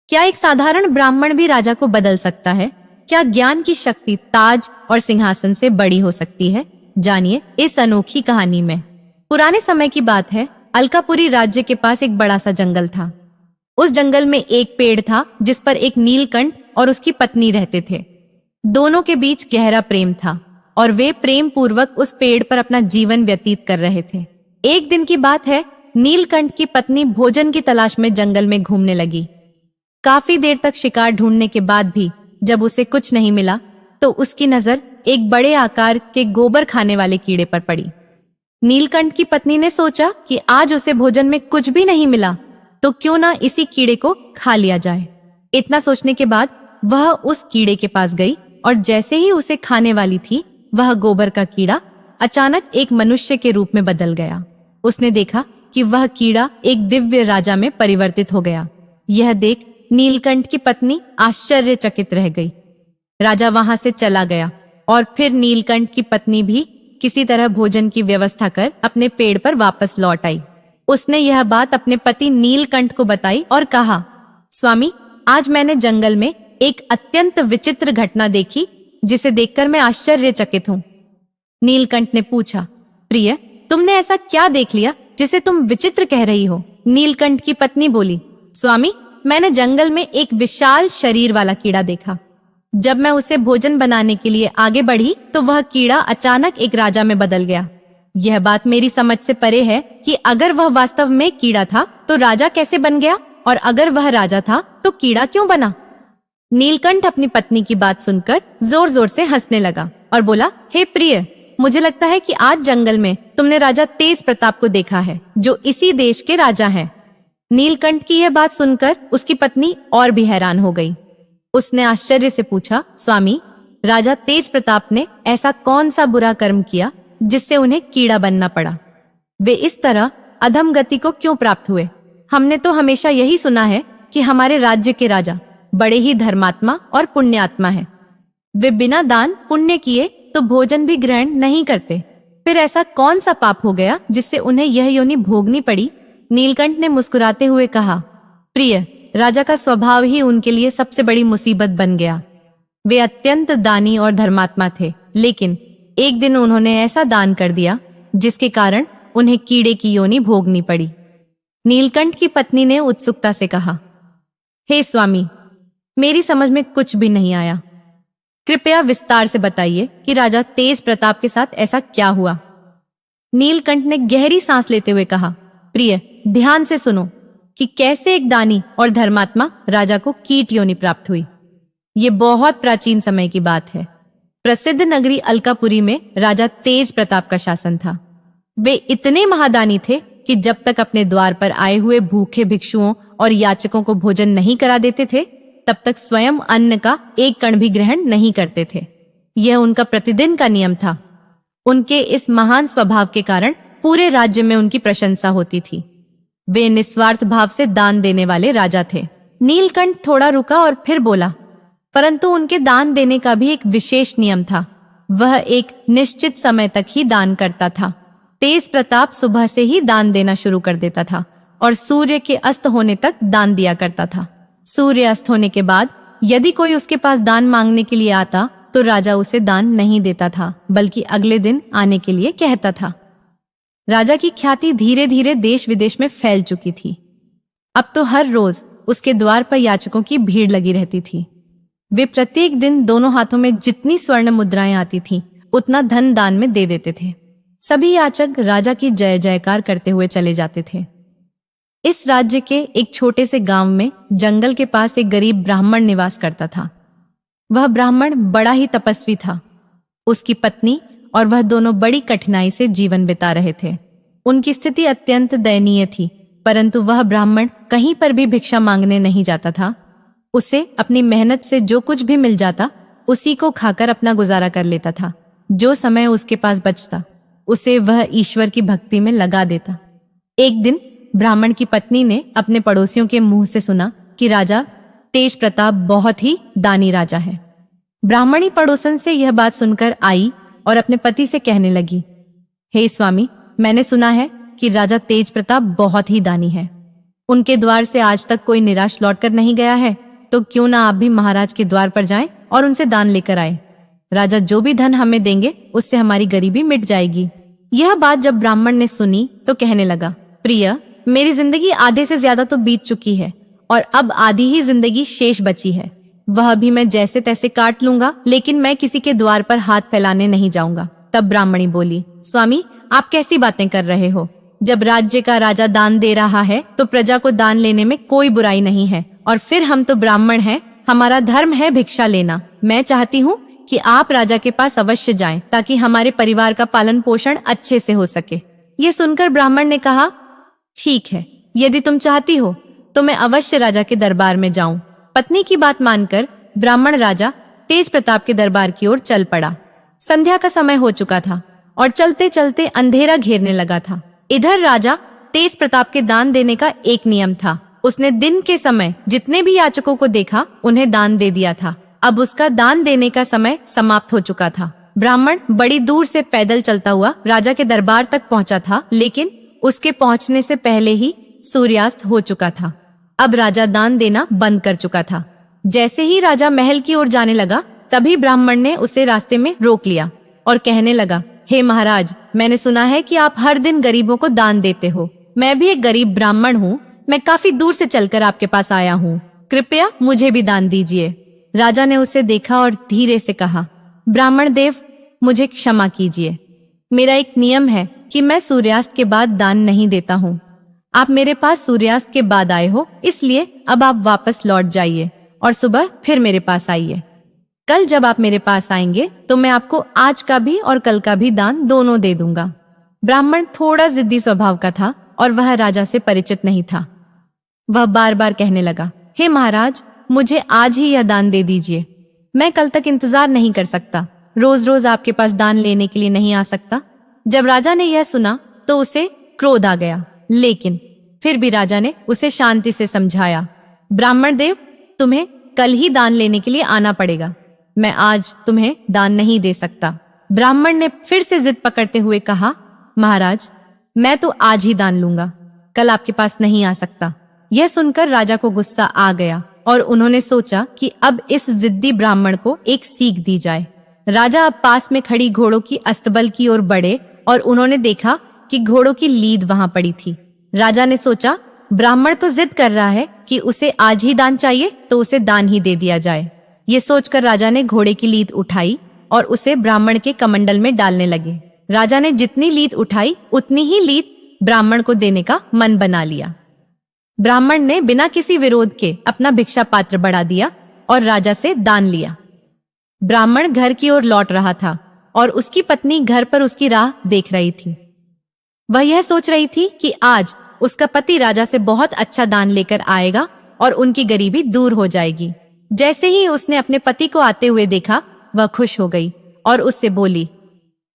क्या एक साधारण ब्राह्मण भी राजा को बदल सकता है? क्या ज्ञान की शक्ति ताज और सिंहासन से बड़ी हो सकती है? जानिए इस अनोखी कहानी में। पुराने समय की बात है। अलकापुरी राज्य के पास एक बड़ा सा जंगल था। उस जंगल में एक पेड़ था जिस पर एक नीलकंठ और उसकी पत्नी रहते थे। दोनों के बीच गहरा प्रेम था और वे प्रेम पूर्वक उस पेड़ पर अपना जीवन व्यतीत कर रहे थे। एक दिन की बात है, नीलकंठ की पत्नी भोजन की तलाश में जंगल में घूमने लगी। काफी देर तक शिकार ढूंढने के बाद भी जब उसे कुछ नहीं मिला तो उसकी नजर एक बड़े आकार के गोबर खाने वाले कीड़े पर पड़ी। नीलकंठ की पत्नी ने सोचा कि आज उसे भोजन में कुछ भी नहीं मिला तो क्यों ना इसी कीड़े को खा लिया जाए। इतना सोचने के बाद वह उस कीड़े के पास गई और जैसे ही उसे खाने वाली थी, वह गोबर का कीड़ा अचानक एक मनुष्य के रूप में बदल गया। उसने देखा कि वह कीड़ा एक दिव्य राजा में परिवर्तित हो गया। यह देख नीलकंठ की पत्नी आश्चर्यचकित रह गई। राजा वहां से चला गया और फिर नीलकंठ की पत्नी भी किसी तरह भोजन की व्यवस्था कर अपने पेड़ पर वापस लौट आई। उसने यह बात अपने पति नीलकंठ को बताई और कहा, स्वामी, आज मैंने जंगल में एक अत्यंत विचित्र घटना देखी जिसे देखकर मैं आश्चर्यचकित हूँ। नीलकंठ ने पूछा, प्रिय, तुमने ऐसा क्या देख लिया जिसे तुम विचित्र कह रही हो? नीलकंठ की पत्नी बोली, स्वामी, मैंने जंगल में एक विशाल शरीर वाला कीड़ा देखा। जब मैं उसे भोजन बनाने के लिए आगे बढ़ी तो वह कीड़ा अचानक एक राजा में बदल गया। यह बात मेरी समझ से परे है कि अगर वह वास्तव में कीड़ा था तो राजा कैसे बन गया, और अगर वह राजा था तो कीड़ा क्यों बना? नीलकंठ अपनी पत्नी की बात सुनकर जोर जोर से हंसने लगा और बोला, हे प्रिय, मुझे लगता है कि आज जंगल में तुमने राजा तेज प्रताप को देखा है, जो इसी देश के राजा हैं। नीलकंठ की यह बात सुनकर उसकी पत्नी और भी हैरान हो गई। उसने आश्चर्य से पूछा, स्वामी, राजा तेज प्रताप ने ऐसा कौन सा बुरा कर्म किया जिससे उन्हें कीड़ा बनना पड़ा? वे इस तरह अधम गति को क्यों प्राप्त हुए? हमने तो हमेशा यही सुना है कि हमारे राज्य के राजा बड़े ही धर्मात्मा और पुण्यात्मा हैं। वे बिना दान पुण्य किए तो भोजन भी ग्रहण नहीं करते। फिर ऐसा कौन सा पाप हो गया जिससे उन्हें यह योनि भोगनी पड़ी? नीलकंठ ने मुस्कुराते हुए कहा, प्रिय, राजा का स्वभाव ही उनके लिए सबसे बड़ी मुसीबत बन गया। वे अत्यंत दानी और धर्मात्मा थे, लेकिन एक दिन उन्होंने ऐसा दान कर दिया जिसके कारण उन्हें कीड़े की योनि भोगनी पड़ी। नीलकंठ की पत्नी ने उत्सुकता से कहा, हे स्वामी, मेरी समझ में कुछ भी नहीं आया। कृपया विस्तार से बताइए कि राजा तेज प्रताप के साथ ऐसा क्या हुआ? नीलकंठ ने गहरी सांस लेते हुए कहा, प्रिय, ध्यान से सुनो कि कैसे एक दानी और धर्मात्मा राजा को कीट योनि प्राप्त हुई। ये बहुत प्राचीन समय की बात है। प्रसिद्ध नगरी अलकापुरी में राजा तेज प्रताप का शासन था। वे इतने महादानी थे कि जब तक अपने द्वार पर आए हुए भूखे भिक्षुओं और याचकों को भोजन नहीं करा देते थे, तब तक स्वयं अन्न का एक कण भी ग्रहण नहीं करते थे। यह उनका प्रतिदिन का नियम था। उनके इस महान स्वभाव के कारण पूरे राज्य में उनकी प्रशंसा होती थी। वे निस्वार्थ भाव से दान देने वाले राजा थे। नीलकंठ थोड़ा रुका और फिर बोला, परंतु उनके दान देने का भी एक विशेष नियम था। वह एक निश्चित समय तक ही दान करता था। तेज प्रताप सुबह से ही दान देना शुरू कर देता था और सूर्य के अस्त होने तक दान दिया करता था। सूर्य अस्त होने के बाद यदि कोई उसके पास दान मांगने के लिए आता तो राजा उसे दान नहीं देता था, बल्कि अगले दिन आने के लिए कहता था। राजा की ख्याति धीरे धीरे देश विदेश में फैल चुकी थी। अब तो हर रोज उसके द्वार पर याचकों की भीड़ लगी रहती थी। वे प्रत्येक दिन दोनों हाथों में जितनी स्वर्ण मुद्राएं आती थीं, उतना धन दान में दे देते थे। सभी याचक राजा की जय जयकार करते हुए चले जाते थे। इस राज्य के एक छोटे से गांव में जंगल के पास एक गरीब ब्राह्मण निवास करता था। वह ब्राह्मण बड़ा ही तपस्वी था। उसकी पत्नी और वह दोनों बड़ी कठिनाई से जीवन बिता रहे थे। उनकी स्थिति अत्यंत दयनीय थी, परंतु वह ब्राह्मण कहीं पर भी भिक्षा मांगने नहीं जाता था। उसे अपनी मेहनत से जो कुछ भी मिल जाता उसी को खाकर अपना गुजारा कर लेता था। जो समय उसके पास बचता उसे वह ईश्वर की भक्ति में लगा देता। एक दिन ब्राह्मण की पत्नी ने अपने पड़ोसियों के मुंह से सुना कि राजा तेज प्रताप बहुत ही दानी राजा है। ब्राह्मणी पड़ोसन से यह बात सुनकर आई और अपने पति से कहने लगी, हे स्वामी, मैंने सुना है कि राजा तेज प्रताप बहुत ही दानी है। उनके द्वार से आज तक कोई निराश लौटकर नहीं गया है, तो क्यों ना आप भी महाराज के द्वार पर जाएं और उनसे दान लेकर आए। राजा जो भी धन हमें देंगे उससे हमारी गरीबी मिट जाएगी। यह बात जब ब्राह्मण ने सुनी तो कहने लगा, प्रिय, मेरी जिंदगी आधे से ज्यादा तो बीत चुकी है और अब आधी ही जिंदगी शेष बची है। वह भी मैं जैसे तैसे काट लूंगा, लेकिन मैं किसी के द्वार पर हाथ फैलाने नहीं जाऊंगा। तब ब्राह्मणी बोली, स्वामी, आप कैसी बातें कर रहे हो? जब राज्य का राजा दान दे रहा है तो प्रजा को दान लेने में कोई बुराई नहीं है, और फिर हम तो ब्राह्मण हैं, हमारा धर्म है भिक्षा लेना। मैं चाहती हूँ कि आप राजा के पास अवश्य जाएं, ताकि हमारे परिवार का पालन पोषण अच्छे से हो सके। ये सुनकर ब्राह्मण ने कहा, ठीक है, यदि तुम चाहती हो तो मैं अवश्य राजा के दरबार में जाऊं। पत्नी की बात मानकर ब्राह्मण राजा तेज प्रताप के दरबार की ओर चल पड़ा। संध्या का समय हो चुका था और चलते चलते अंधेरा घेरने लगा था। इधर राजा तेज प्रताप के दान देने का एक नियम था। उसने दिन के समय जितने भी याचकों को देखा उन्हें दान दे दिया था। अब उसका दान देने का समय समाप्त हो चुका था। ब्राह्मण बड़ी दूर से पैदल चलता हुआ राजा के दरबार तक पहुंचा था, लेकिन उसके पहुंचने से पहले ही सूर्यास्त हो चुका था। अब राजा दान देना बंद कर चुका था। जैसे ही राजा महल की ओर जाने लगा, तभी ब्राह्मण ने उसे रास्ते में रोक लिया और कहने लगा, हे महाराज, मैंने सुना है कि आप हर दिन गरीबों को दान देते हो। मैं भी एक गरीब ब्राह्मण हूँ। मैं काफी दूर से चलकर आपके पास आया हूँ। कृपया मुझे भी दान दीजिए। राजा ने उसे देखा और धीरे से कहा, ब्राह्मण देव, मुझे क्षमा कीजिए। मेरा एक नियम है कि मैं सूर्यास्त के बाद दान नहीं देता हूँ। आप मेरे पास सूर्यास्त के बाद आए हो, इसलिए अब आप वापस लौट जाइए और सुबह फिर मेरे पास आइए। कल जब आप मेरे पास आएंगे तो मैं आपको आज का भी और कल का भी दान दोनों दे दूंगा। ब्राह्मण थोड़ा जिद्दी स्वभाव का था और वह राजा से परिचित नहीं था। वह बार बार कहने लगा, हे महाराज, मुझे आज ही यह दान दे दीजिए। मैं कल तक इंतजार नहीं कर सकता। रोज रोज आपके पास दान लेने के लिए नहीं आ सकता। जब राजा ने यह सुना तो उसे क्रोध आ गया, लेकिन फिर भी राजा ने उसे शांति से समझाया, ब्राह्मण देव, तुम्हें कल ही दान लेने के लिए आना पड़ेगा। मैं आज तुम्हें दान नहीं दे सकता। ब्राह्मण ने फिर से जिद पकड़ते हुए कहा, महाराज, मैं तो आज ही दान लूंगा, कल आपके पास नहीं आ सकता। यह सुनकर राजा को गुस्सा आ गया और उन्होंने सोचा कि अब इस जिद्दी ब्राह्मण को एक सीख दी जाए। राजा अब पास में खड़ी घोड़ों की अस्तबल की ओर बढ़े और उन्होंने देखा कि घोड़ों की लीद वहां पड़ी थी। राजा ने सोचा, ब्राह्मण तो जिद कर रहा है कि उसे आज ही दान चाहिए, तो उसे दान ही दे दिया जाए। ये सोचकर राजा ने घोड़े की लीद उठाई और उसे ब्राह्मण के कमंडल में डालने लगे। राजा ने जितनी लीद उठाई उतनी ही लीद ब्राह्मण को देने का मन बना लिया। ब्राह्मण ने बिना किसी विरोध के अपना भिक्षा पात्र बढ़ा दिया और राजा से दान लिया। ब्राह्मण घर की ओर लौट रहा था और उसकी पत्नी घर पर उसकी राह देख रही थी। वह यह सोच रही थी कि आज उसका पति राजा से बहुत अच्छा दान लेकर आएगा और उनकी गरीबी दूर हो जाएगी। जैसे ही उसने अपने पति को आते हुए देखा, वह खुश हो गई और उससे बोली,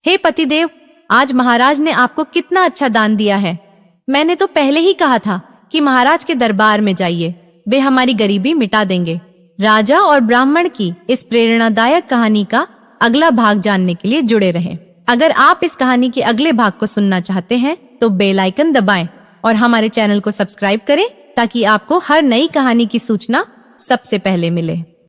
हे पतिदेव, आज महाराज ने आपको कितना अच्छा दान दिया है। मैंने तो पहले ही कहा था कि महाराज के दरबार में जाइए, वे हमारी गरीबी मिटा देंगे। राजा और ब्राह्मण की इस प्रेरणादायक कहानी का अगला भाग जानने के लिए जुड़े रहें। अगर आप इस कहानी के अगले भाग को सुनना चाहते हैं तो बेल आइकन दबाएं और हमारे चैनल को सब्सक्राइब करें, ताकि आपको हर नई कहानी की सूचना सबसे पहले मिले।